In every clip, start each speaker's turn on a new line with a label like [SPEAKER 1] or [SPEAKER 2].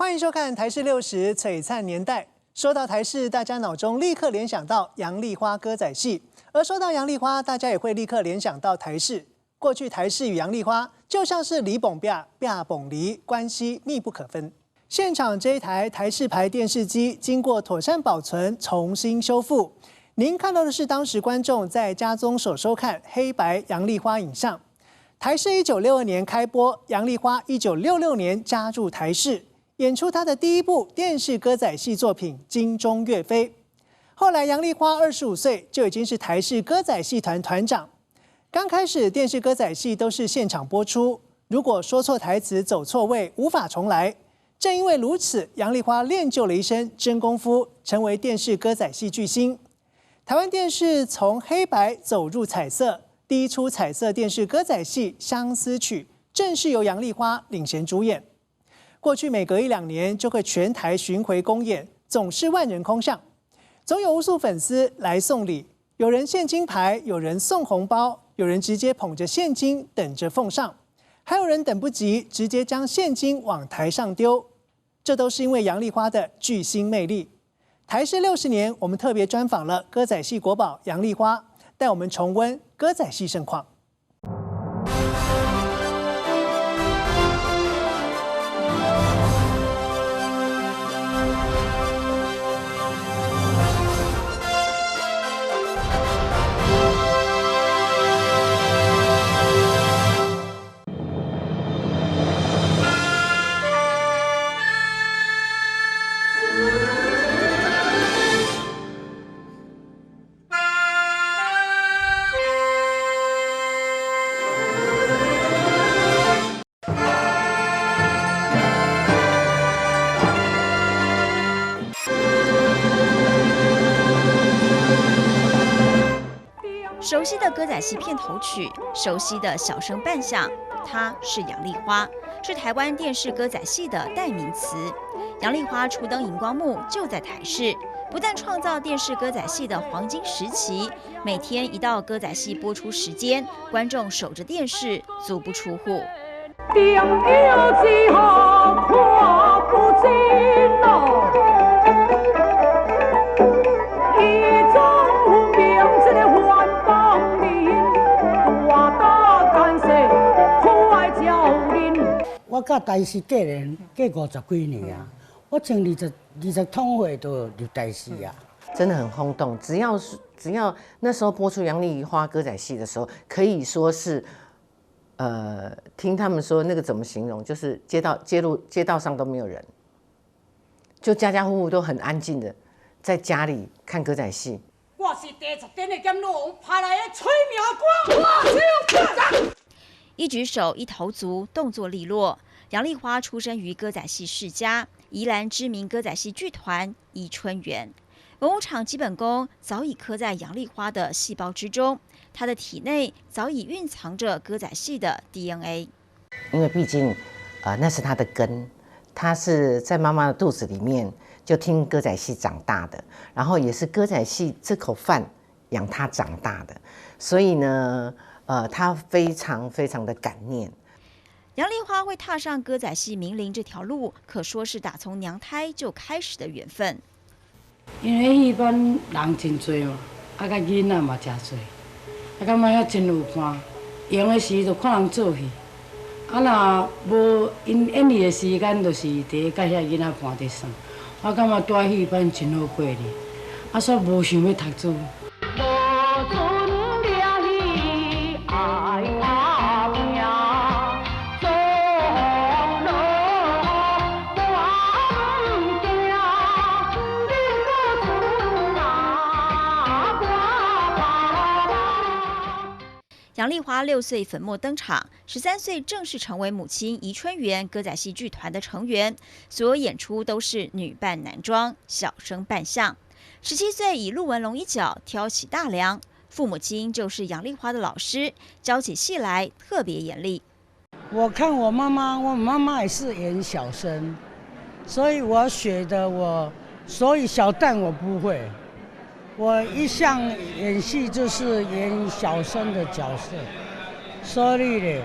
[SPEAKER 1] 欢迎收看台视60璀璨年代。说到台视，大家脑中立刻联想到杨丽花歌仔戏，而说到杨丽花，大家也会立刻联想到台视。过去台视与杨丽花就像是梨蹦啪、啪蹦梨，关系密不可分。现场这一台台视牌电视机经过妥善保存，重新修复。您看到的是当时观众在家中所收看黑白杨丽花影像。台视1962年开播，杨丽花1966年加入台视，演出她的第一部电视歌仔戏作品《金钟岳飞》。后来杨丽花25岁就已经是台视歌仔戏团团长。刚开始电视歌仔戏都是现场播出，如果说错台词、走错位，无法重来。正因为如此，杨丽花练就了一身真功夫，成为电视歌仔戏巨星。台湾电视从黑白走入彩色，第一出彩色电视歌仔戏《相思曲》正是由杨丽花领衔主演。过去每隔1-2年就会全台巡回公演，总是万人空巷，总有无数粉丝来送礼，有人献金牌，有人送红包，有人直接捧着现金等着奉上，还有人等不及，直接将现金往台上丢。这都是因为杨丽花的巨星魅力。台视60年，我们特别专访了歌仔戏国宝杨丽花，带我们重温歌仔戏盛况。
[SPEAKER 2] 熟悉的歌仔戏片头曲，熟悉的小生扮相，她是杨丽花，是台湾电视歌仔戏的代名词。杨丽花初登荧光幕就在台视，不但创造电视歌仔戏的黄金时期，每天一到歌仔戏播出时间，观众守着电视，足不出户。
[SPEAKER 3] 定有之下看不尽哦。
[SPEAKER 4] 我甲台视过年过50几年啊，我从20通岁就入台视啊，
[SPEAKER 5] 真的很轰动。只要那时候播出杨丽花歌仔戏的时候，可以说是，听他们说那个怎么形容，就是街道上都没有人，就家家户户都很安静的在家里看歌仔戏。
[SPEAKER 3] 我是第10点的监路派来的催命官，我就不
[SPEAKER 2] 一举手一投足，动作利落。杨丽花出生于歌仔戏世家，宜兰知名歌仔戏剧团宜春园。文武场基本功早已刻在杨丽花的细胞之中，她的体内早已蕴藏着歌仔戏的 DNA。
[SPEAKER 5] 因为毕竟，那是她的根，她是在妈妈的肚子里面就听歌仔戏长大的，然后也是歌仔戏这口饭养她长大的，所以呢。他非常的感念。
[SPEAKER 2] 杨丽花会踏上歌仔戏名伶这条路，可说是打从娘胎就开始的缘分。
[SPEAKER 4] 因为戏班人真多嘛，甲囡仔嘛真多，感觉遐真有伴。闲的时就看人做戏，若无因演戏的时间，就是伫甲遐囡仔伴伫耍。我感觉住戏班真好过哩，煞无想要读书。
[SPEAKER 2] 杨丽花6岁粉墨登场，13岁正式成为母亲宜春园歌仔戏剧团的成员，所有演出都是女扮男装，小生扮相。17岁以陆文龙一角挑起大梁，父母亲就是杨丽花的老师，教起戏来特别严厉。
[SPEAKER 4] 我看我妈妈也是演小生，所以我学的所以小旦我不会。我一向演戏就是演小生的角色，所以咧，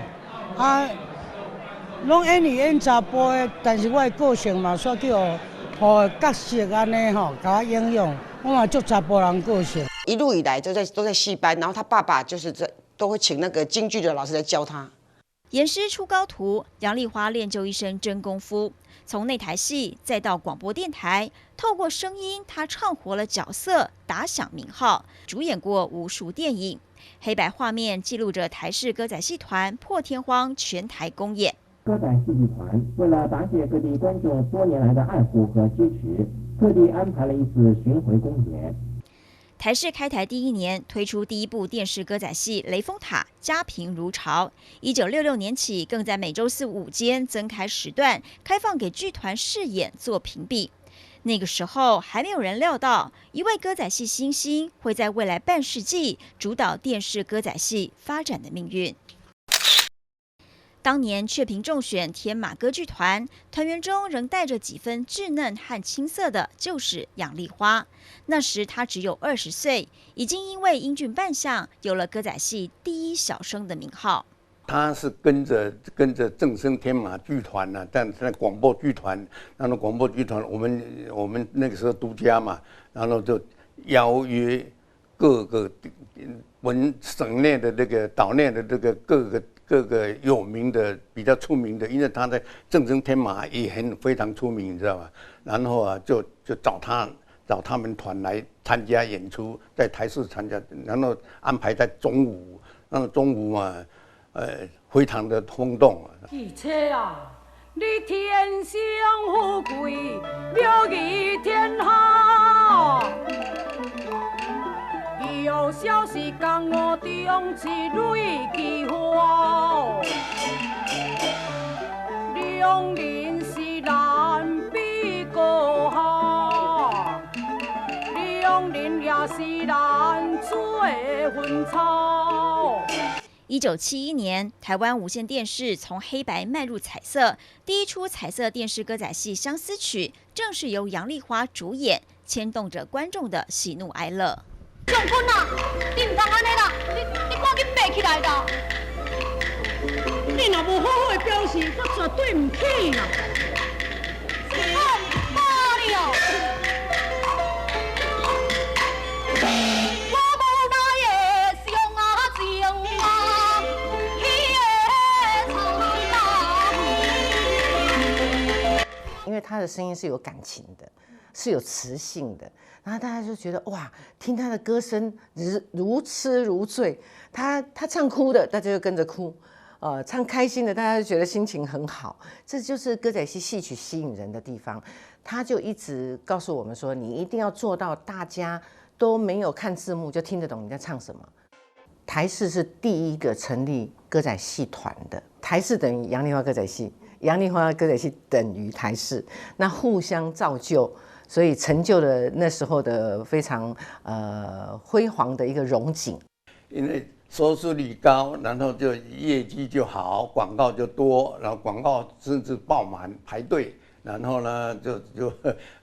[SPEAKER 4] 拢演查甫的，但是我的个性嘛，煞叫互角色安尼吼，甲我影响，我嘛足查甫人个性。
[SPEAKER 6] 一路以来都在戏班，然后他爸爸就是都会请那个京剧的老师来教他。
[SPEAKER 2] 严师出高徒，杨丽花练就一身真功夫。从内台戏再到广播电台，透过声音，她唱活了角色，打响名号，主演过无数电影。黑白画面记录着台视歌仔戏团破天荒全台公演。
[SPEAKER 7] 歌仔戏剧团为了答谢各地观众多年来的爱护和支持，特地安排了一次巡回公演。
[SPEAKER 2] 台视开台第1年推出第一部电视歌仔戏《雷峰塔》，家贫如潮。1966年起，更在每周4、5间增开时段，开放给剧团试演做评比。那个时候还没有人料到，一位歌仔戏新星会在未来半世纪主导电视歌仔戏发展的命运。当年却凭中选天马歌剧团，团员中仍带着几分稚嫩和青涩的，就是杨丽花。那时她只有20岁，已经因为英俊扮相，有了歌仔戏第一小生的名号。
[SPEAKER 8] 他是跟着正声天马剧团呢，但在广播剧团，然后广播剧团我们那个时候独家嘛，然后就邀约各个省内的这个岛内的这个各个有名的比较出名的，因为他在正声天马也非常出名，你知道吗？然后啊就找他们团来参加演出，在台视参加，然后安排在中午，然后中午嘛。非常的轰动啊！
[SPEAKER 3] 汽车啊，你天上富贵，妙义天下。有消息讲我中是瑞奇花，两人是难比过下，两人也是难做婚草。
[SPEAKER 2] 1971年，台湾无线电视从黑白迈入彩色，第一出彩色电视歌仔戏《相思曲》正是由杨丽花主演，牵动着观众的喜怒哀乐。
[SPEAKER 3] 将军啊，你唔通安尼啦，你赶紧爬起来啦！你若无好好的表示，我绝对唔起啦！我骂你哦！
[SPEAKER 5] 因为他的声音是有感情的，是有磁性的，然后大家就觉得哇，听他的歌声如痴如醉。他唱哭的，大家就跟着哭；唱开心的，大家就觉得心情很好。这就是歌仔戏戏曲吸引人的地方。他就一直告诉我们说，你一定要做到大家都没有看字幕就听得懂你在唱什么。台视是第一个成立歌仔戏团的，台视等于杨丽花歌仔戏。杨丽花歌仔戏等于台视，那互相造就，所以成就了那时候的非常辉煌的一个荣景。
[SPEAKER 8] 因为收视率高，然后就业绩就好，广告就多，然后广告甚至爆满排队，然后呢就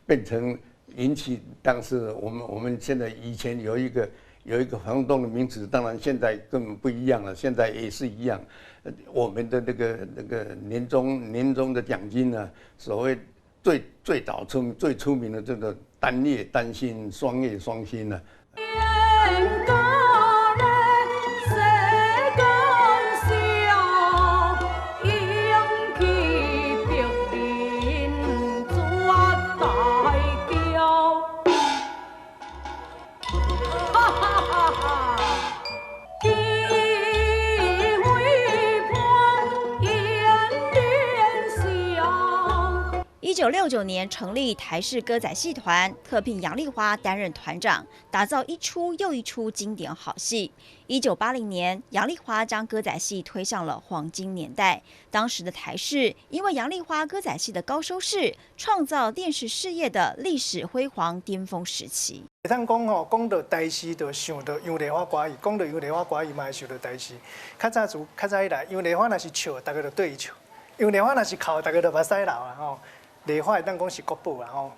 [SPEAKER 8] 变成引起当时我们现在以前有一个活动的名词，当然现在根本不一样了，现在也是一样。我们的那个年终的奖金呢，所谓最早最出名的这个单叶单薪、双叶双薪呢。
[SPEAKER 2] 1969年成立台视歌仔戏团，特聘杨丽花担任团长，打造一出又一出经典好戏。1980年，杨丽花将歌仔戏推向了黄金年代。当时的台视因为杨丽花歌仔戏的高收视，创造电视事业的历史辉煌巅峰时期。
[SPEAKER 1] 会当讲吼，讲到台视，就想到杨丽花歌艺；讲到杨丽花歌艺，嘛会想到台视。较早以来，杨丽花若是笑，大家就对伊笑；杨丽花若是哭，大家就目屎流啊吼。丽花会当讲是国宝啊吼，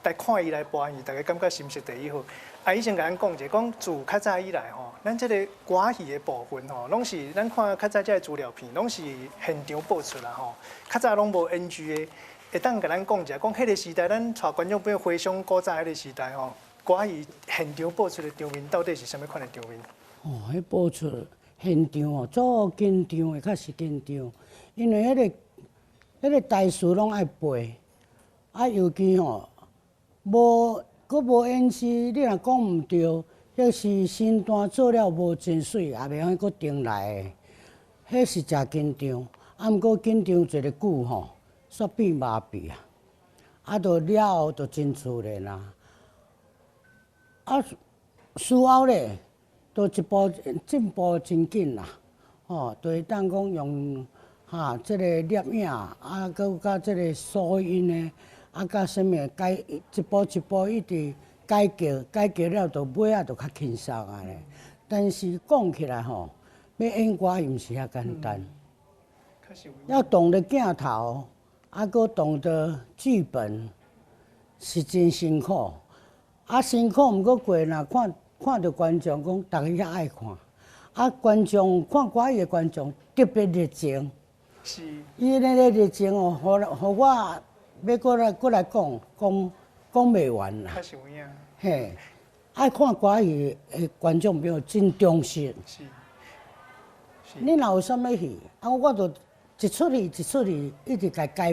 [SPEAKER 1] 来看伊来播戏，大家感觉心情第一好。啊，以前甲咱讲者，讲自较早以来吼，咱这个歌戏的部分吼，拢是咱看较早这资料片，拢是现场播出啦吼。较早拢无 NG 的，会当甲咱讲者，讲迄个时代，咱带观众朋友回想古早迄个时代吼，歌戏现场播出的场面到底是啥物款的场面？
[SPEAKER 4] 哦，迄播出现场哦，足紧张的，较是紧张，因为迄个台词拢爱背，啊，尤其吼佫无演示，你若讲毋对，迄是身段做了无真水，也袂晓佫重来的，迄是真紧张。啊，毋过紧张一个久吼，煞变麻痹啊，啊，到了后就真自然啦。啊，事后咧，都一步进步真紧啦，吼，就会当讲用即个摄影啊，佮甲即个收音的。啊，甲什么一步一步一直改革了，到尾啊，就较轻松啊咧。但是讲起来吼，要演歌毋是遐简单，要懂得镜头，啊，佮懂得剧本，是真辛苦。啊，辛苦毋过过若看到观众讲，大家遐爱看，啊，观众看歌戏的观众特别热情，
[SPEAKER 1] 是，
[SPEAKER 4] 伊那个热情哦，互我。要过来讲袂完啦。
[SPEAKER 1] 较是有影。
[SPEAKER 4] 嘿，爱看歌戏的观众朋友真忠实。是。你若有啥物戏，啊，我就一出戏一直改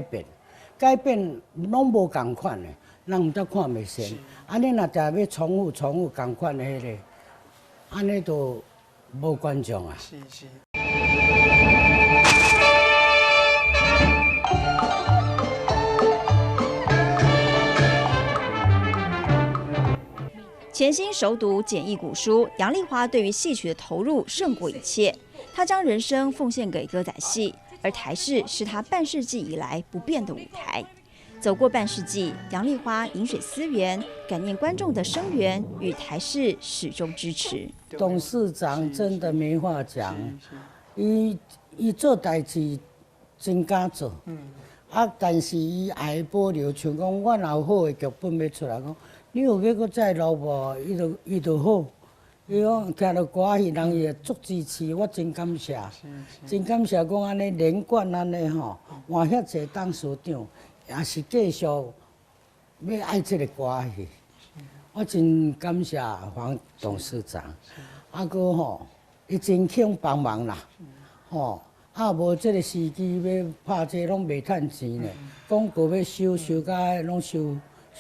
[SPEAKER 4] 变拢无共款的，人毋得看袂成。啊，你若定要重复共款的迄个，安尼就无观众啊。
[SPEAKER 1] 是。
[SPEAKER 2] 潜心熟读简易古书，杨丽花对于戏曲的投入胜过一切。她将人生奉献给歌仔戏，而台视是她半世纪以来不变的舞台。走过半世纪，杨丽花饮水思源，感念观众的声援与台视始终支持。
[SPEAKER 4] 董事长真的没话讲，伊做代志真敢做，但是伊爱保留，像讲我若有好的剧本要出来讲。你有要搁再录无？伊就好。伊讲听到歌戏，人伊会足支持，我真感谢。真感谢讲安尼连贯安尼吼，换遐济董事长，也是继续要爱这个歌戏。我真感谢黄董事长，啊搁吼，伊真肯帮忙啦，吼。啊，无这个时机要拍这拢袂趁钱咧，广告要收甲拢收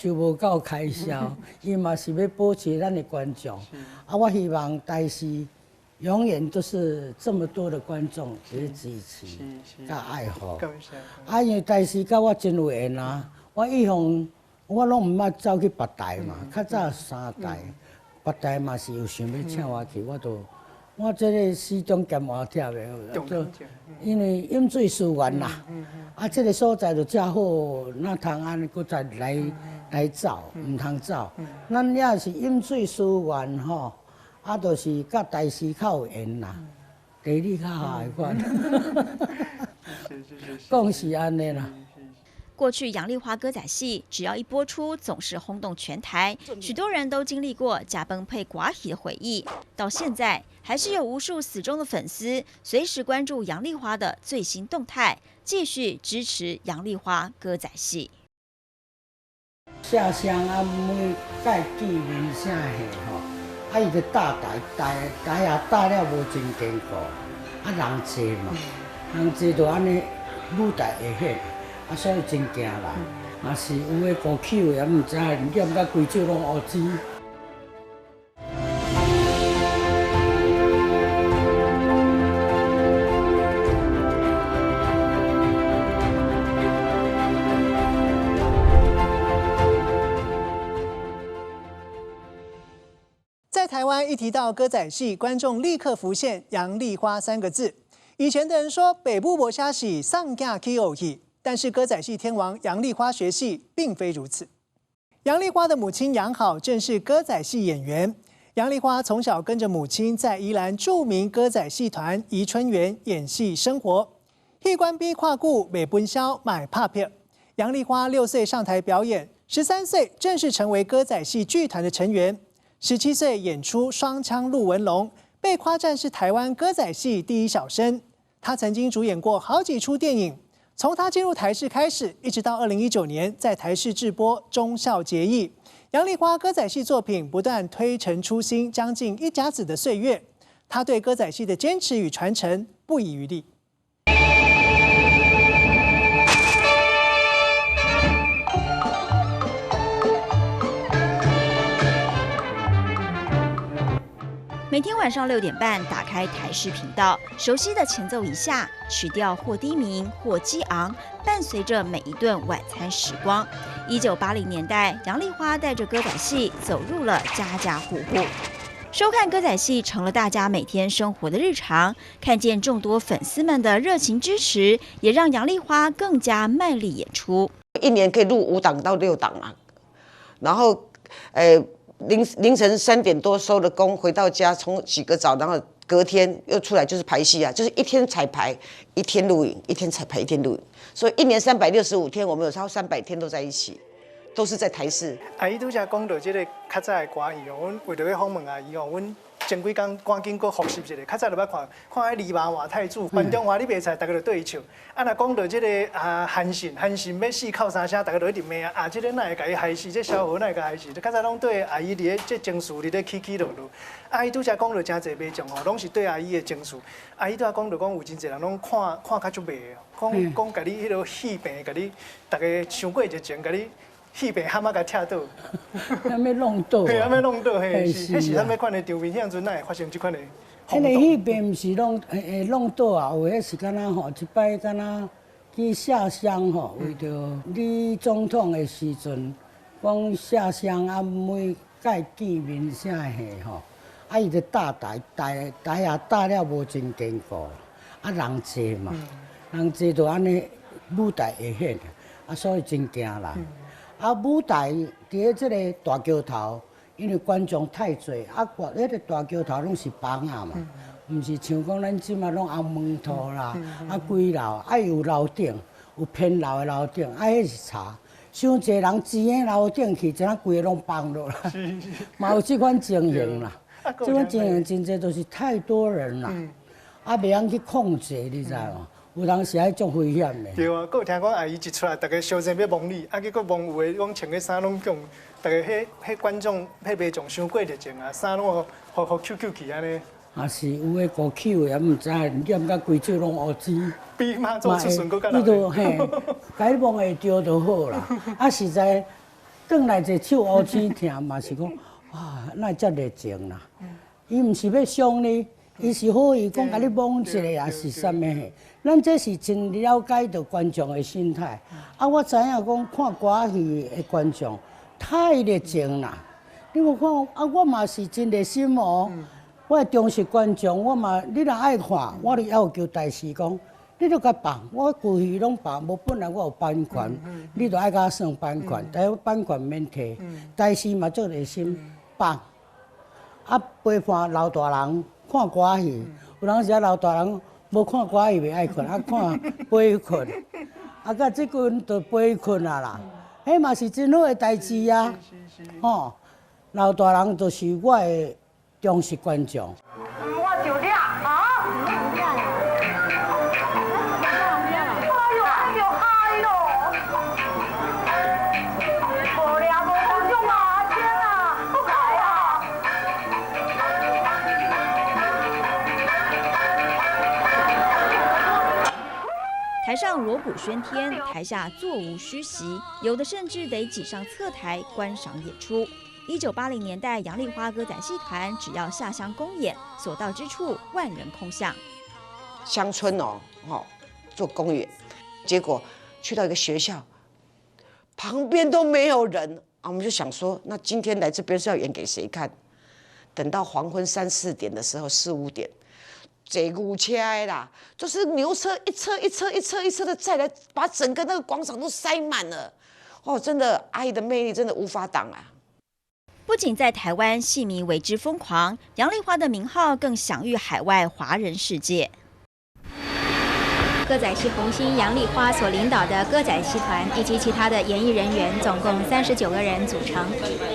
[SPEAKER 4] 无够开销，伊嘛是要保持咱的观众。啊，我希望台视永远都是这么多的观众来支持，甲爱护。啊，因为台视甲我真有缘啊，我以后我拢毋捌走去别台嘛，较早3台，别台嘛是有想要请我去，我这个始终兼换贴的，因为饮水思源啦。啊，这个所在就正好，那通安尼搁再来走，唔通走。咱也是饮水思源吼，啊，就是甲台视较有缘啦，地理较好的款。讲是安尼啦。
[SPEAKER 2] 过去杨丽花歌仔戏只要一播出，总是轰动全台，许多人都经历过驾崩配寡喜的回忆。到现在，还是有无数死忠的粉丝随时关注杨丽花的最新动态，继续支持杨丽花歌仔戏。
[SPEAKER 4] 下乡啊，每届见面啥戏吼，啊伊就大台也大了无真坚固，啊人济嘛，人济就安尼舞台会显。啊，所以真惊啦！若是有诶高口的，也毋知念甲规手拢乌紫。
[SPEAKER 1] 在台湾一提到歌仔戏，观众立刻浮现杨丽花3个字。以前的人说北部无虾戏，上架 K O K。但是歌仔戏天王杨丽花学戏并非如此。杨丽花的母亲杨好正是歌仔戏演员。杨丽花从小跟着母亲在宜兰著名歌仔戏团宜春园演戏生活。戏关逼跨顾美本销买拍片。杨丽花6岁上台表演13岁正式成为歌仔戏剧团的成员，17岁演出双枪陆文龙，被夸赞是台湾歌仔戏第一小生。他曾经主演过好几出电影，从他进入台视开始，一直到2019年在台视制播《忠孝节义》。杨丽花歌仔戏作品不断推陈出新，将近一甲子的岁月，他对歌仔戏的坚持与传承不遗余力。
[SPEAKER 2] 每天晚上6点半，打开台视频道，熟悉的前奏一下，曲调或低鸣或激昂，伴随着每一顿晚餐时光。1980年代，杨丽花带着歌仔戏走入了家家户户，收看歌仔戏成了大家每天生活的日常。看见众多粉丝们的热情支持，也让杨丽花更加卖力演出。
[SPEAKER 6] 一年可以录5档到6档啊，然后凌晨3点多收了工，回到家冲洗个澡，然后隔天又出来就是排戏啊，就是一天彩排一天录影，一天彩排一天录影，所以一年365天，我们有超300天都在一起，都是在台视。
[SPEAKER 1] 阿姨拄则讲到这个较早的歌戏哦，阮为着要访问阿姨哦，阮前几天赶紧搁复习一下，较早就捌看迄《二马换太子》，关中华你袂使，大家就对伊唱。啊，若讲到这个韩信要死靠三声，大家就一直骂啊，这个哪会甲伊害死？这小何哪会甲害死？较早拢对阿姨伫咧这情绪伫咧起起落落。阿姨拄则讲到真侪袂种吼，拢是对阿姨的情绪。阿姨拄则讲到讲有真侪人拢看较足袂的，讲甲你迄落戏病，甲你大家伤过热情，甲你。戏病蛤蟆甲踢倒，
[SPEAKER 4] 还没弄倒，
[SPEAKER 1] 嘿，还没弄倒，嘿，迄是啥物款的场面？遐阵哪会发生即款的？
[SPEAKER 4] 迄个戏病毋是弄倒啊，有迄是敢若吼，一摆敢若去下乡吼，为着李总统的时阵，讲下乡啊，每届见面啥戏吼，啊伊就搭台也搭了无真坚固，啊人济嘛，人济就安尼舞台会显，啊所以真惊人。啊，舞台伫咧即个大桥头，因为观众太多，啊，迄个大桥头拢是房啊嘛，毋是像讲咱即马拢红门头啦，啊几楼，啊有楼顶，有偏楼的楼顶，啊迄是茶，伤济人挤喺楼顶去，怎啊规个拢放落啦，嘛有即款情形啦，即款情形真济都是太多人啦，啊袂晓去控制，你知无？有当时还足危险的。
[SPEAKER 1] 对啊，佮有听讲阿姨一出来，大家相争要摸你，啊，结果摸有诶，讲穿个衫拢讲，大家迄观众迄袂种伤过热情啊，衫拢互 QQ 去安尼。
[SPEAKER 4] 啊是有诶高口也毋知，念甲规手拢乌青。
[SPEAKER 1] 比妈做出顺佫较
[SPEAKER 4] 你都嘿，甲伊摸会着就好啦。啊实在，转来一手乌青疼嘛是讲，哇，哪遮热情啦？伊毋是要伤你。伊是好意讲，甲你摸一下也是啥物嘿？咱这是真了解到观众的心态。啊，我知影讲看歌戏的观众太热情啦。你有看啊？我嘛是真热心哦。我的忠实观众，我嘛你若爱看，我就要求台视讲，你著甲放，我故意拢放，无本来我有版权，你著爱甲我算版权，但是版权免摕。台视嘛做热心放，啊陪伴老大人。看歌戏，有当时啊老大人无看歌戏袂爱困，啊看陪困，啊甲即群就陪困啊啦，迄嘛是真好诶代志啊，吼，老大人就是我诶忠实观众。
[SPEAKER 3] 我就俩啊！
[SPEAKER 2] 台上锣鼓喧天，台下座无虚席，有的甚至得挤上侧台观赏演出。1980年代，杨丽花歌仔戏团只要下乡公演，所到之处万人空巷。
[SPEAKER 6] 乡村做公演，结果去到一个学校，旁边都没有人啊，我们就想说，那今天来这边是要演给谁看？等到黄昏3、4点的时候，4、5点。坐牛车的啦，就是牛车一车的载来，把整个那个广场都塞满了。哦，真的，阿姨的魅力真的无法挡啊！
[SPEAKER 2] 不仅在台湾戏迷为之疯狂，杨丽花的名号更享誉海外华人世界。歌仔戏红星杨丽花所领导的歌仔戏团以及其他的演艺人员，总共39个人组成。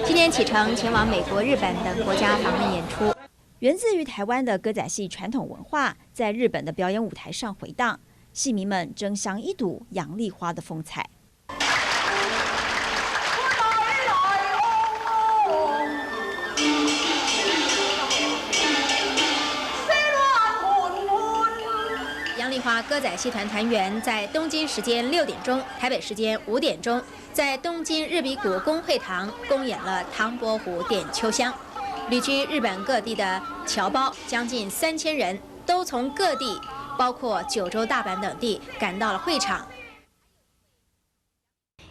[SPEAKER 2] 今天启程前往美国、日本等国家访问演出。源自于台湾的歌仔戏传统文化，在日本的表演舞台上回荡，戏迷们争相一睹杨丽花的风采。 杨丽花歌仔戏团团员在东京时间6点钟，台北时间5点钟，在东京日比谷公会堂公演了《唐伯虎点秋香》。旅居日本各地的侨胞将近3000人，都从各地，包括九州、大阪等地赶到了会场。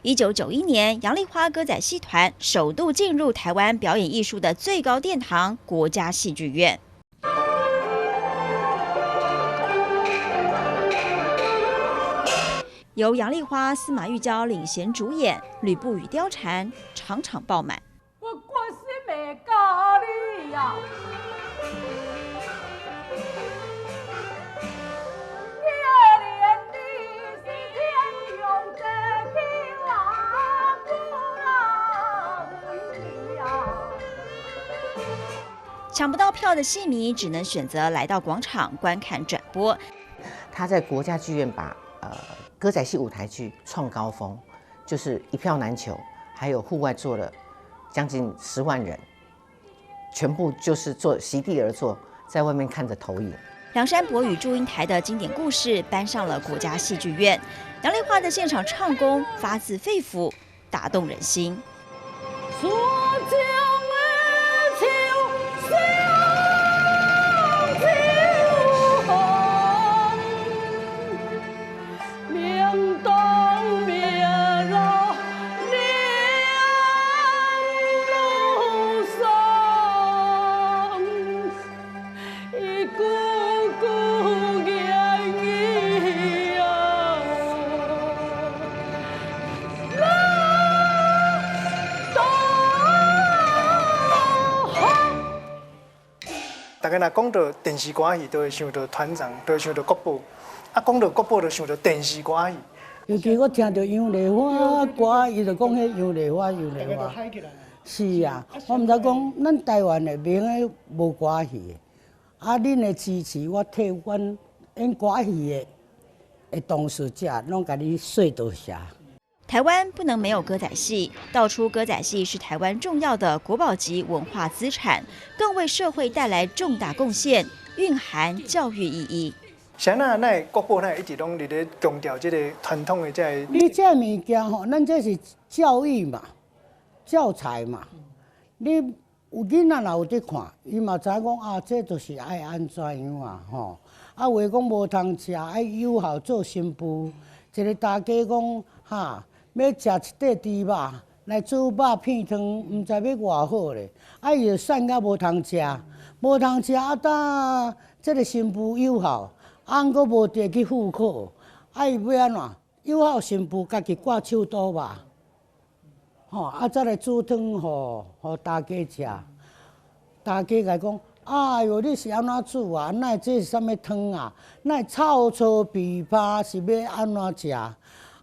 [SPEAKER 2] 1991年，杨丽花歌仔戏团首度进入台湾表演艺术的最高殿堂——国家戏剧院。 由杨丽花、司马玉娇领衔主演，吕布与貂蝉场场爆满。
[SPEAKER 3] 我关心的家里呀，
[SPEAKER 2] 抢不到票的戏迷只能选择来到广场观看转播。
[SPEAKER 5] 他在国家剧院把歌仔戏舞台剧创高峰，就是一票难求，还有户外坐了将近10万人，全部就是席地而坐，在外面看着投影。
[SPEAKER 2] 梁山伯与祝英台的经典故事搬上了国家戏剧院，杨丽花的现场唱功发自肺腑，打动人心。
[SPEAKER 1] 大家若讲到电视歌戏，都会想到团长，都会想到国宝。啊，讲到国宝，就想到电视歌戏。
[SPEAKER 4] 尤其我听到杨丽花歌，伊就讲迄杨丽花，杨丽花。是啊，我毋知讲咱台湾的名个无歌戏的，啊，恁的支持，我替阮演歌戏的同事者，拢甲你说多谢。
[SPEAKER 2] 台湾不能没有歌仔戏，道出歌仔戏是台湾重要的国宝级文化资产，更为社会带来重大贡献，蕴含教育意义。
[SPEAKER 1] 像那国宝一直拢伫咧强调这个传统的这个。
[SPEAKER 4] 你这物件吼，咱这是教育嘛，教材嘛。你有囡仔若有伫看，伊嘛知讲啊，这就是爱安怎样啊吼。啊，话讲无通食，爱友好做新妇。一个大家讲哈。 要食一块猪肉来煮肉片汤，毋知要偌好咧。啊，伊就瘦到无通食，无通食啊！当即个新妇友好，翁阁无地去赴考，啊，伊要安怎？友好新妇家己挂手刀吧，吼，啊，再来煮汤互大家食。大家来讲，哎哟，你是安怎煮啊？那这是啥物汤啊？那臭臭枇杷是要安怎食？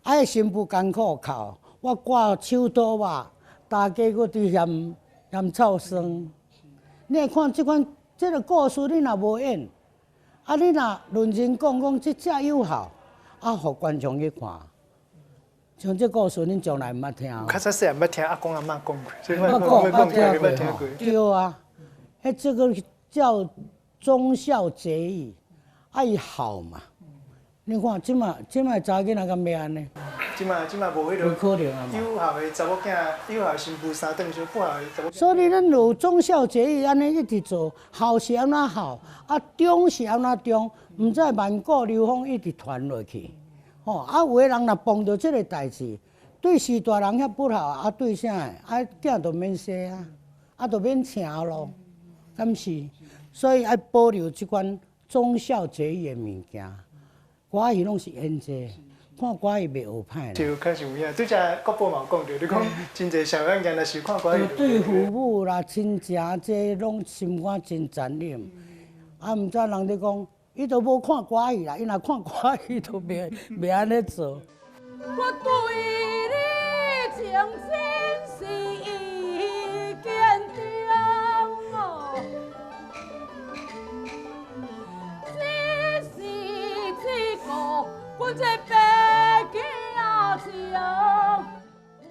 [SPEAKER 4] 啊，新妇艰苦哭，我挂手刀吧，大家搁伫嫌臭酸。你来看即款即个故事，你若无演，啊，你若认真讲即只友好，啊，互观众去看。像这故事，恁从来毋捌听。
[SPEAKER 1] 较早细汉捌听阿公阿嬷讲过，所以
[SPEAKER 4] 捌
[SPEAKER 1] 听过。
[SPEAKER 4] 对啊，这个叫忠孝节义，爱好嘛。 你看，即马查囡仔敢要安尼？
[SPEAKER 1] 即马无迄
[SPEAKER 4] 个可能啊嘛。
[SPEAKER 1] 友好的查某囝，友好新妇三顿就不好的查某。
[SPEAKER 4] 所以咱有忠孝节义安尼一直做，孝是安怎孝，啊忠是安怎忠，毋知万古流芳一直传落去。吼，啊有个人若碰到即个代志，对士大人遐不好，啊对啥的，啊囝就免生啊，啊就免请咯，敢是？所以爱保留即款忠孝节义的物件。 歌戏拢是演这，看歌戏袂学歹啦。
[SPEAKER 1] 就确实有影，对只国宝嘛有讲着，你讲真侪小眼镜若是看歌戏。
[SPEAKER 4] 对父母啦、亲情这拢心肝真残忍。啊，毋知人咧讲，伊都无看歌戏啦，伊若看歌戏都袂安尼做。
[SPEAKER 3] 我对你情深是已坚定哦，只是这个阮这白囝情。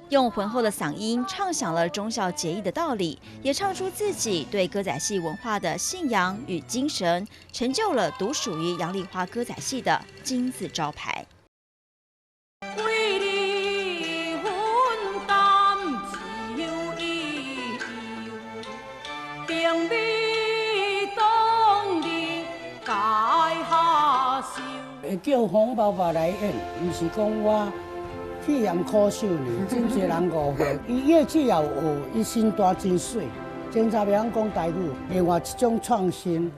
[SPEAKER 2] 用浑厚的嗓音唱响了忠孝节义的道理，也唱出自己对歌仔戏文化的信仰与精神，成就了独属于杨丽花歌仔戏的金字招牌。
[SPEAKER 3] 为你分担只有伊，并你当你该下手。
[SPEAKER 4] 会叫黄爸爸来演，毋是讲我去嫌苦手呢，真侪人误会。伊乐器也有学，伊身段真水，真查袂晓讲台语。另外一种创新。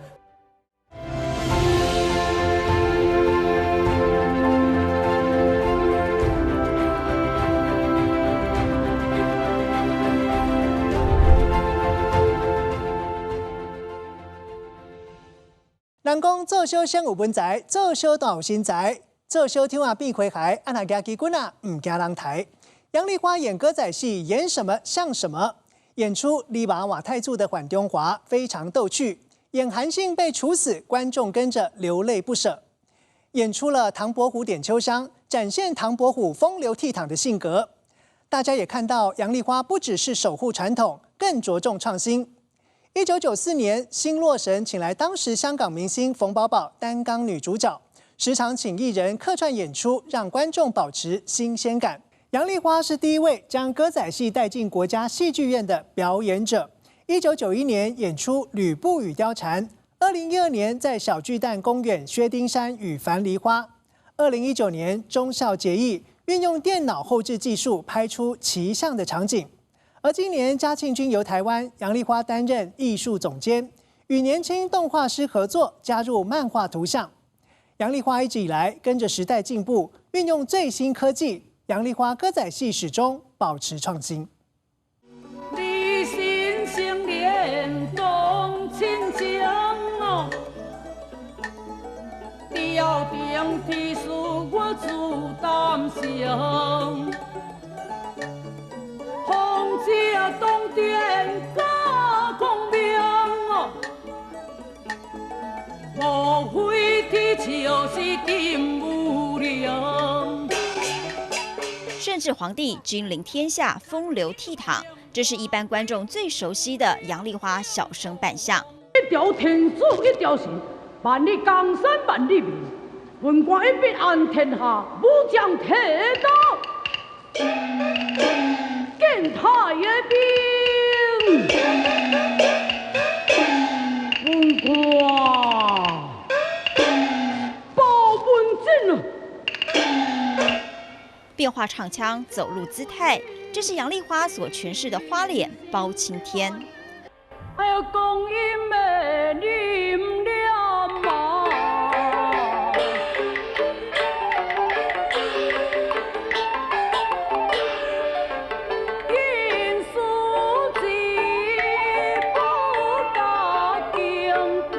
[SPEAKER 1] 人讲做小先有本财，做小当有新财。做小天啊变魁海，按下家己棍啊唔惊人抬。杨丽花演歌仔戏，演什么像什么。演出李把瓦太祖的缓中华非常逗趣，演韩信被处死，观众跟着流泪不舍。演出了唐伯虎点秋香，展现唐伯虎风流倜傥的性格。大家也看到杨丽花不只是守护传统，更着重创新。1994年，新洛神请来当时香港明星冯宝宝担纲女主角。时常请艺人客串演出，让观众保持新鲜感。杨丽花是第一位将歌仔戏带进国家戏剧院的表演者。1991年演出《吕布与貂蝉》，2012年在小巨蛋公演《薛丁山与樊梨花》，2019年忠孝节义运用电脑后制技术拍出奇象的场景。而今年嘉庆君游台湾，杨丽花担任艺术总监，与年轻动画师合作，加入漫画图像。杨丽花一直以来跟着时代进步，运用最新科技，杨丽花歌仔戏始终保持创新。
[SPEAKER 3] 你心相连动亲情哦，调定天数我自担心，风车当电加光明哦，无非就是定无量。
[SPEAKER 2] 甚至皇帝君临天下，风流倜傥，这是一般观众最熟悉的杨丽花小生扮相。
[SPEAKER 3] 一条天子一条神，万里江山万里明，文官一笔安天下，武将提刀见太兵。文官报文正啊！
[SPEAKER 2] 变化唱腔，走路姿态，这是杨丽花所诠释的花脸包青天。
[SPEAKER 3] 哎呀，光阴的念念啊！因书记不大经过，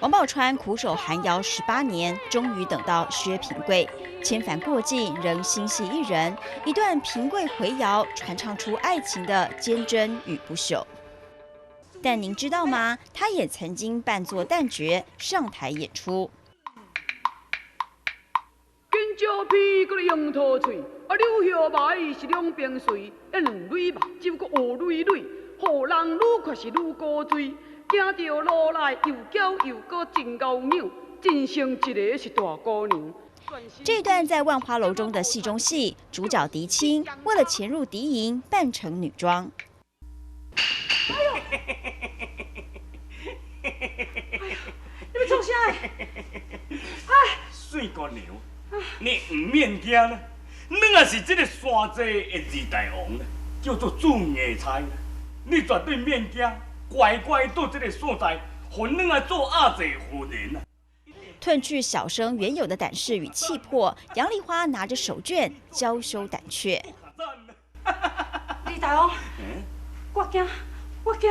[SPEAKER 2] 王宝钏苦守寒窑18年，终于等到薛平贵。千帆过尽，仍心系一人。一段平贵回窑，传唱出爱情的坚贞与不朽。但您知道吗？他也曾经扮作旦角上台演出。
[SPEAKER 3] 金蕉皮搁樱桃脆，柳叶麦是两边水，一两蕊目睭搁乌蕊蕊，予人愈看是愈高追。行着路来又娇又搁真高扭，真像一个是大姑娘。
[SPEAKER 2] 这一段在万花楼中的戏中戏，主角狄青为了潜入敌营，扮成女装。
[SPEAKER 9] 水姑娘，你唔免惊啦，你也是这个山寨的二大王啦，叫做朱野菜，你绝对免惊，乖乖到这个所在，和你来做阿姐夫人啊。
[SPEAKER 2] 褪去小生原有的胆识与气魄，杨丽花拿着手绢娇羞胆怯。
[SPEAKER 4] 李大王，我惊，我惊。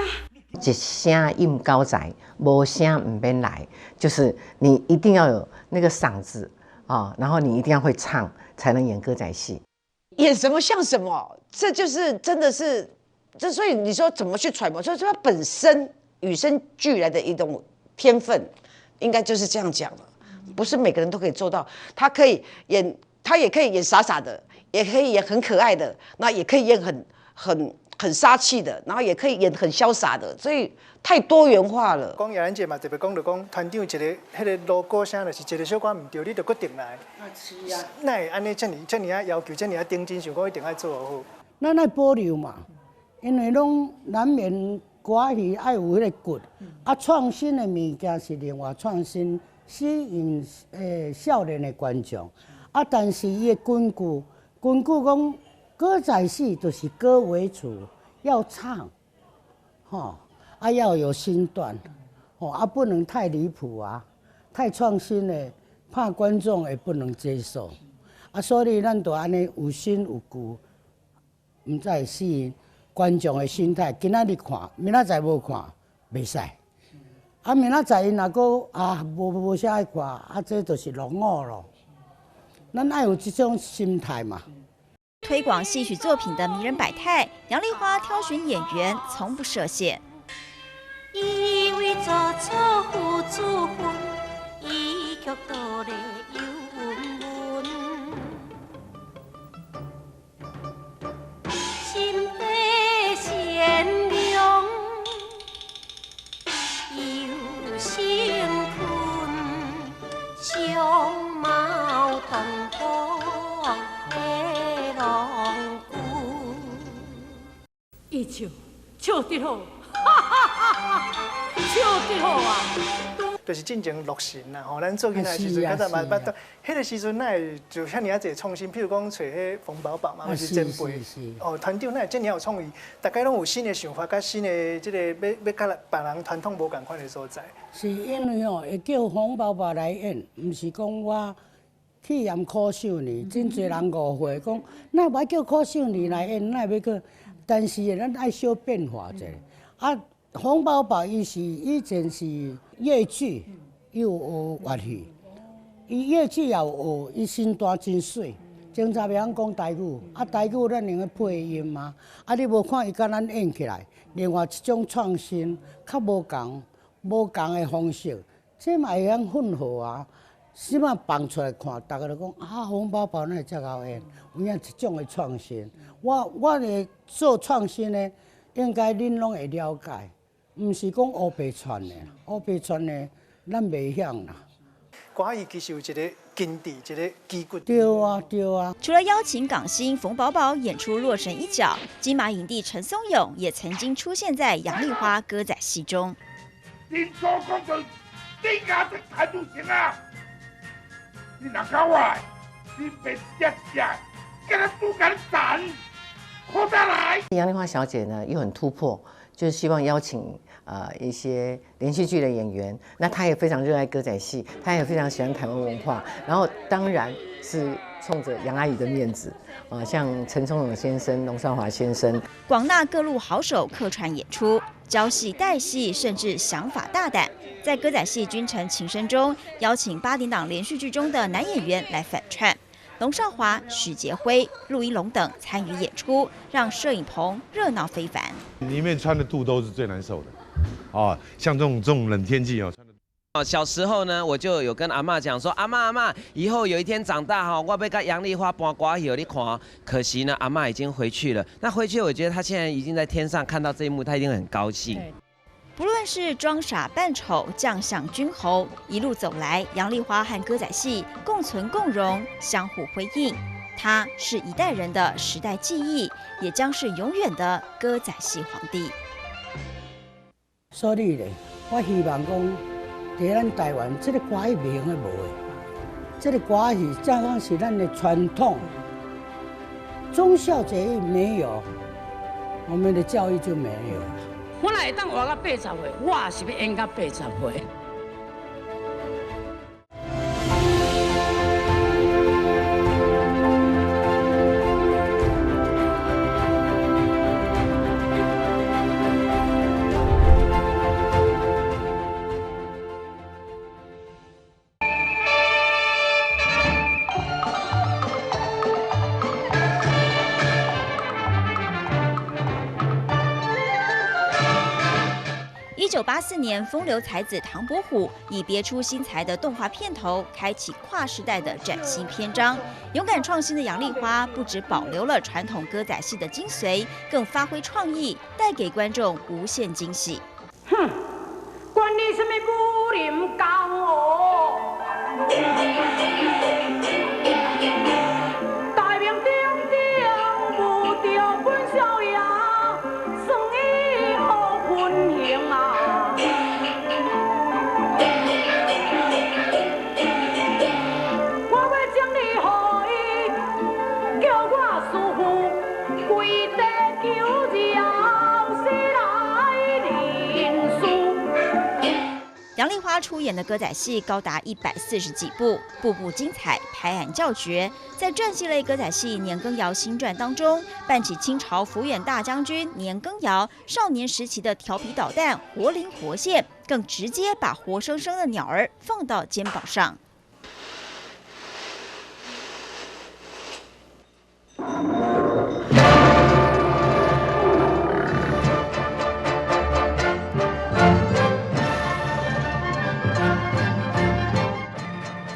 [SPEAKER 5] 一声应高宅，无声唔免来，就是你一定要有那个嗓子啊，然后你一定要会唱，才能演歌仔戏。
[SPEAKER 6] 演什么像什么，这就是真的是，这所以你说怎么去揣摩？所以说他本身与生俱来的一种天分，应该就是这样讲了。不是每个人都可以做到，他可以演，他也可以演傻傻的，也可以演很可爱的，那也可以演很杀气的，然后也可以演很潇洒的，所以太多元化了。
[SPEAKER 1] 讲叶兰姐嘛，特别讲就讲团长一个迄个logo声就是一个小可唔对，你就决定来。
[SPEAKER 4] 是啊。
[SPEAKER 1] 那会安尼遮尔啊要求，遮尔啊顶真，想讲一定要做好。
[SPEAKER 4] 咱爱保留嘛，因为拢难免歌戏爱有迄个骨，啊创新的物件是另外创新，吸引少年的观众。啊，但是伊的根据讲歌仔戏就是歌为主，要唱，吼，啊要有身段，吼，啊不能太离谱啊，太创新的，怕观众也不能接受。啊，所以咱就安尼有新有旧。唔再吸引观众的心态，今仔日看，明仔载无看，袂使。啊，明仔载因若个无啥爱看，啊，这就是落伍咯。咱爱有这种心态嘛。
[SPEAKER 2] 推广戏曲作品的迷人百态，杨丽花挑选演员从不设限。
[SPEAKER 10] 以为做错付诸分，伊却倒来又温温。心地善良又辛困，相貌堂堂的龙骨。
[SPEAKER 4] 伊笑得好，笑得好啊！
[SPEAKER 1] 就是进前落神啦，吼，咱做囡仔时阵，较早嘛捌到，迄个时阵哪会就遐尔啊侪创新，譬如讲找迄冯宝宝嘛，或是前辈，哦，团长哪会遮尔有创意，大家拢有新的想法，甲新的即个要甲别人传统无共款的所在。
[SPEAKER 4] 是因为吼会叫冯宝宝来演，毋是讲我去验柯秀妮，真侪人误会讲，那我叫柯秀妮来演，那要去，但是咱爱小变化者。啊，冯宝宝伊是以前是越剧，又有粤剧，伊越剧也有学，伊身段真水。警察袂晓讲台语，啊台语咱用个配音嘛，啊你无看伊甲咱演起来，另外一种创新，较无共的方式，这嘛会晓混合啊。即马放出来看，大家就讲啊，冯宝宝那遮好演，有影一种的创新。我咧做创新呢，应该恁拢会了解，毋是讲乌白传的，乌白传的咱袂晓啦。
[SPEAKER 1] 歌艺其实有一个根底，一个基骨。
[SPEAKER 4] 对啊，对啊。
[SPEAKER 2] 除了邀请港星冯宝宝演出《洛神一角》，金马影帝陈松勇也曾经出现在杨丽花歌仔戏中。
[SPEAKER 11] 你所讲的你家的态度行啊！你若搞坏，你别接下，给他都敢斩，活下来。
[SPEAKER 5] 杨丽花小姐呢又很突破，就是希望邀请一些连续剧的演员。那她也非常热爱歌仔戏，她也非常喜欢台湾文化。然后当然是冲着杨阿姨的面子像陈松勇先生、龙少华先生，
[SPEAKER 2] 广纳各路好手客串演出，教戏带戏，甚至想法大胆。在歌仔戏《君臣情深》中，邀请8点档连续剧中的男演员来反串，龙少华、许杰辉、陆一龙等参与演出，让摄影棚热闹非凡。
[SPEAKER 12] 里面穿的肚兜是最难受的，像这种冷天气
[SPEAKER 13] 小时候呢，我就有跟阿嬷讲说，阿嬷，以后有一天长大我要跟杨丽花搬歌戏你看。可惜呢，阿嬷已经回去了。那回去，我觉得她现在已经在天上看到这一幕，她一定很高兴。
[SPEAKER 2] 不论是装傻扮丑、将相君侯，一路走来，杨丽花和歌仔戏共存共荣，相互辉映。她是一代人的时代记忆，也将是永远的歌仔戏皇帝。
[SPEAKER 4] 所以咧，我希望讲，伫咱台湾，这个歌戏袂用的无的，这个歌戏正讲是咱的传统，忠孝节义没有，我们的教育就没有了。我若会当活到80岁，我也是要演到80岁。
[SPEAKER 2] 1984年，风流才子唐伯虎以别出心裁的动画片头，开启跨时代的崭新篇章。勇敢创新的杨丽花不只保留了传统歌仔戏的精髓，更发挥创意，带给观众无限惊喜。
[SPEAKER 3] 哼，管你什么武林江湖，大名鼎鼎不掉本小爷，算伊好分行啊！我要将你予伊，叫我师父跪地求饶，死来认输。
[SPEAKER 2] 杨丽花出演的歌仔戏高达140几部，部部精彩，拍案叫绝。在传记类歌仔戏《年羹尧新传》当中，扮起清朝抚远大将军年羹尧少年时期的调皮捣蛋，活灵活现，更直接把活生生的鸟儿放到肩膀上。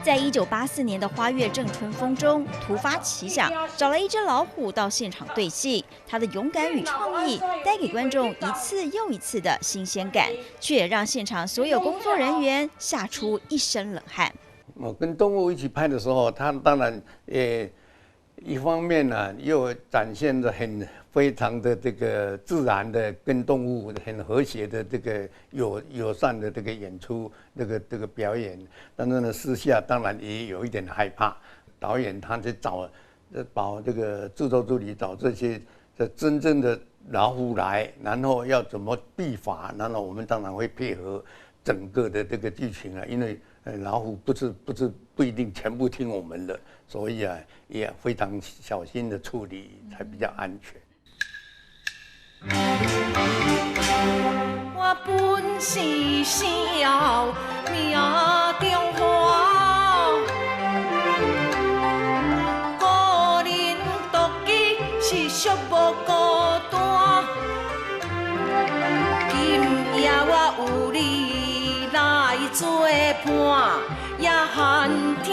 [SPEAKER 2] 在1984年的花月正春风中，突发奇想，找了一只老虎到现场对戏。他的勇敢与创意，带给观众一次又一次的新鲜感，却也让现场所有工作人员吓出一身冷汗。
[SPEAKER 8] 我跟动物一起拍的时候，他当然一方面呢，又展现的非常的这个自然的，跟动物很和谐的这个友善的这个演出，这个表演。但是呢，私下当然也有一点害怕。导演他去找这个制作助理找这些真正的老虎来，然后要怎么避法，然后我们当然会配合整个的这个剧情啊，因为老虎不一定全部听我们的，所以啊也非常小心的处理才比较安全。
[SPEAKER 10] 我本是小命中花，个人独己是寂无孤单。今夜我有你来作伴，也寒天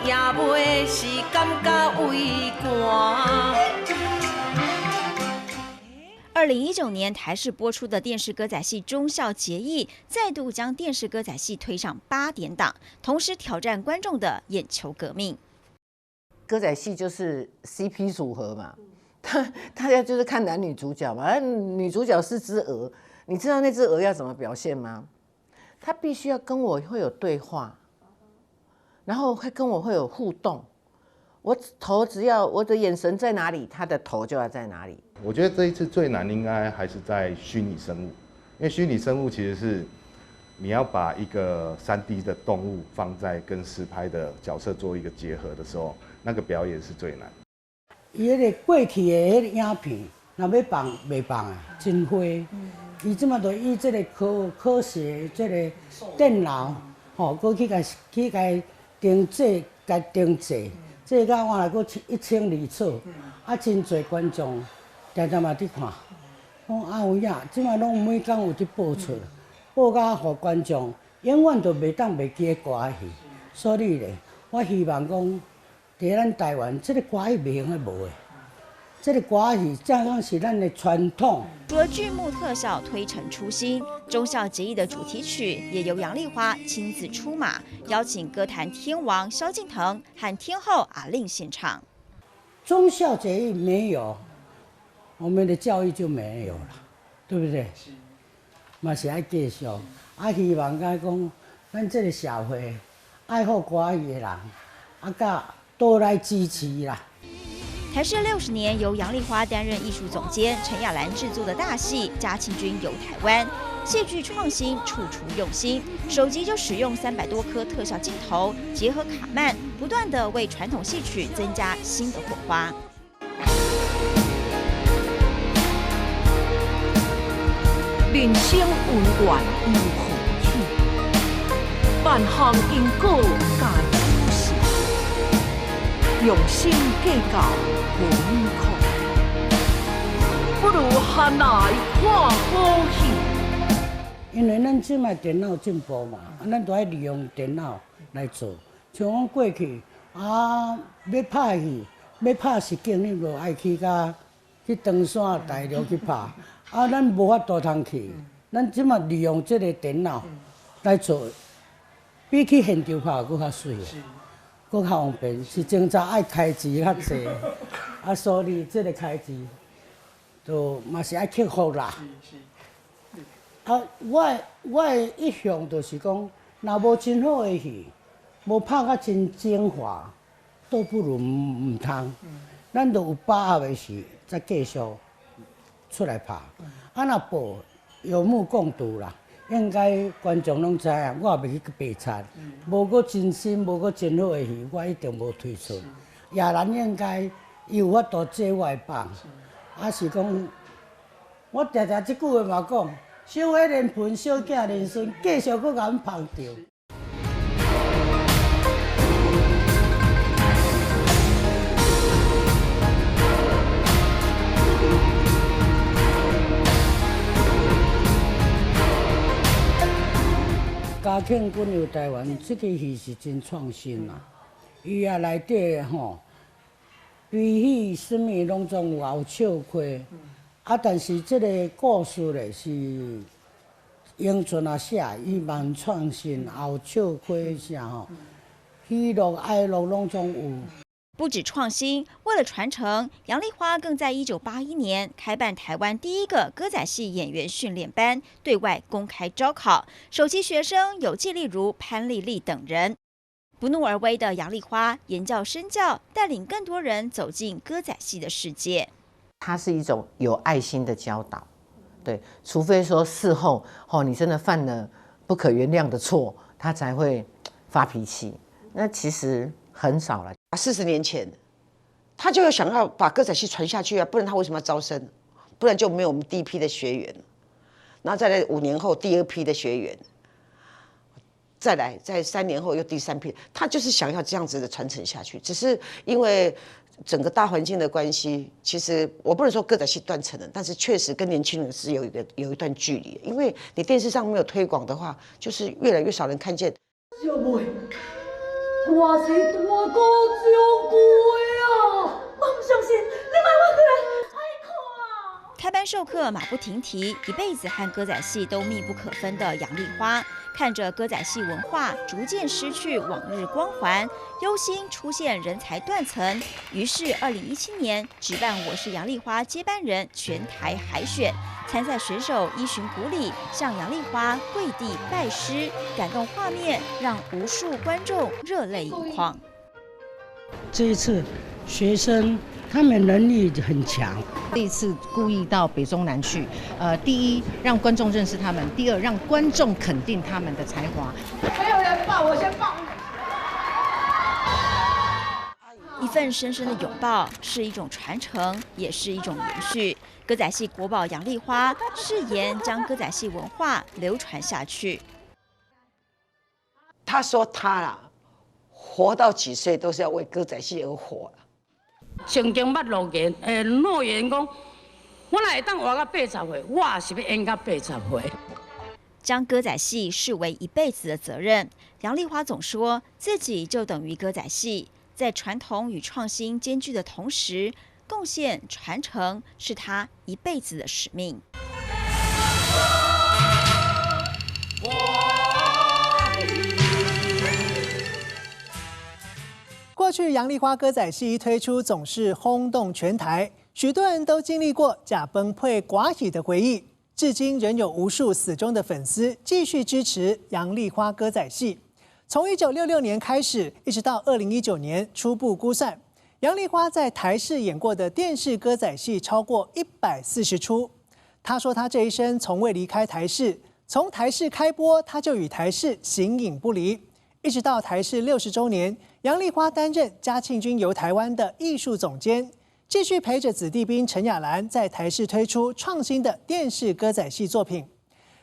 [SPEAKER 10] 也袂是感觉畏寒。
[SPEAKER 2] 2019年台视播出的电视歌仔戏《忠孝节义》，再度将电视歌仔戏推上8点档，同时挑战观众的眼球革命。
[SPEAKER 5] 歌仔戏就是 CP 组合嘛，大家就是看男女主角嘛，女主角是只鹅，你知道那只鹅要怎么表现吗？它必须要跟我会有对话，然后会跟我会有互动。我头只要我的眼神在哪里，他的头就要在哪里。
[SPEAKER 12] 我觉得这一次最难应该还是在虚拟生物，因为虚拟生物其实是你要把一个3D 的动物放在跟实拍的角色做一个结合的时候，那个表演是最难。
[SPEAKER 4] 伊迄个过去的迄个影片，若要放袂放啊，真花。伊即马就以即个科学即个电脑，吼，搁去甲定制，甲定制。这个我来搁1000二册，啊，真侪观众常常嘛伫看，讲啊有影，即马拢每工有伫播出，播甲互观众永远都袂当袂记的歌戏。所以咧，我希望讲，伫咱台湾，这个歌戏袂用的无的，这个歌戏正讲是咱的传统。
[SPEAKER 2] 除了剧目特效推陈出新，忠孝节义的主题曲也由杨丽花亲自出马，邀请歌坛天王萧敬腾和天后阿令献唱。
[SPEAKER 4] 忠孝节义没有，我们的教育就没有了，对不对？嘛是爱继续，啊，希望讲咱这个社会爱好歌艺的人，甲多来支持啦。
[SPEAKER 2] 台视60年由杨丽花担任艺术总监，陈雅兰制作的大戏《嘉庆君游台湾》，戏剧创新，处处用心。首集就使用300多颗特效镜头，结合卡慢，不断地为传统戏曲增加新的火花。
[SPEAKER 10] 人生有缘有福气，万行因果皆有时，用心计较无苦，不如下来看好戏。
[SPEAKER 4] 因为咱即卖电脑进步嘛，咱都爱利用电脑来做。像讲过去要拍戏，要拍实景，你就爱去登山大陆去拍。咱无法度通去，咱即马利用这个电脑来做，比去现场拍佫较水，佫较方便。是前早爱开支较济，所以这个开支就嘛是爱克服啦。我的一向就是讲，若无真好的戏，无拍甲真精华，倒不如唔通。咱就有把握的时，再继续出来拍。若报有目共睹啦，应该观众拢知影，我也袂去白菜。无个真心，无个真好的戏，我一定无推出。亚兰应该有法度接我的棒，是讲，我常常即句话嘛讲。小花连盆，小囝连孙，继续搁甲阮捧着。嘉庆君游台湾，这个戏是真创新啦。伊也内底吼，对戏什么拢总有后笑亏。但是这个故事咧是永春啊写，伊蛮创新，后笑亏啥吼，喜乐哀乐拢总有。
[SPEAKER 2] 不止创新，为了传承，杨丽花更在1981年开办台湾第一个歌仔戏演员训练班，对外公开招考，首期学生有纪例如潘丽丽等人。不怒而威的杨丽花言教身教，带领更多人走进歌仔戏的世界。
[SPEAKER 5] 它是一种有爱心的教导，对，除非说事后你真的犯了不可原谅的错，他才会发脾气。那其实很少了。
[SPEAKER 6] 40年前，他就想要把歌仔戏传下去啊，不然他为什么要招生？不然就没有我们第一批的学员，然后再来5年后第2批的学员，再来在3年后又第3批，他就是想要这样子的传承下去，只是因为。整个大环境的关系，其实我不能说歌仔戏断层了，但是确实跟年轻人是有一段距离。因为你电视上没有推广的话，就是越来越少人看见。
[SPEAKER 10] 小妹，我是大哥照顾的啊！我唔相信，你买我回来爱看。
[SPEAKER 2] 开班授课马不停蹄，一辈子和歌仔戏都密不可分的杨丽花。看着歌仔戏文化逐渐失去往日光环，忧心出现人才断层，于是2017年举办《我是杨丽花》接班人全台海选，参赛选手依循古礼向杨丽花跪地拜师，感动画面让无数观众热泪盈眶。
[SPEAKER 4] 这一次学生他们能力很强。
[SPEAKER 14] 这一次故意到北中南去，第一让观众认识他们，第二让观众肯定他们的才华。
[SPEAKER 10] 没有人抱，我先抱。
[SPEAKER 2] 一份深深的拥抱，是一种传承，也是一种延续。歌仔戏国宝杨丽花誓言将歌仔戏文化流传下去。
[SPEAKER 6] 他说他啦，活到几岁都是要为歌仔戏而活。
[SPEAKER 4] 曾经捌诺言，诺言讲，我若会当活到80岁，我也是要演到80岁。
[SPEAKER 2] 将歌仔戏视为一辈子的责任，杨丽花总说自己就等于歌仔戏，在传统与创新兼具的同时，贡献传承是她一辈子的使命。
[SPEAKER 1] 过去杨丽花歌仔戏一推出总是轰动全台，许多人都经历过假崩溃寡喜的回忆。至今仍有无数死忠的粉丝继续支持杨丽花歌仔戏。从1966年开始，一直到2019年初步估算，杨丽花在台视演过的电视歌仔戏超过140出。她说，她这一生从未离开台视，从台视开播，她就与台视形影不离，一直到台视60周年，杨丽花担任嘉庆君游台湾的艺术总监，继续陪着子弟兵陈雅兰在台视推出创新的电视歌仔戏作品。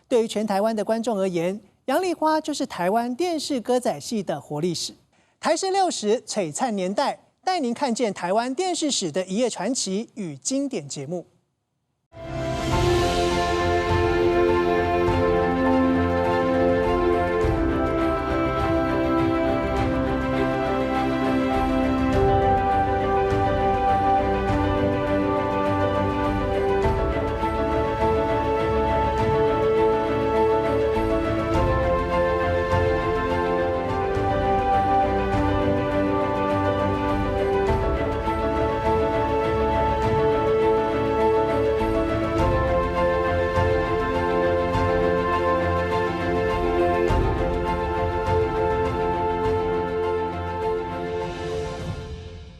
[SPEAKER 1] 对于全台湾的观众而言，杨丽花就是台湾电视歌仔戏的活历史。台视60璀璨年代，带您看见台湾电视史的一页传奇与经典节目。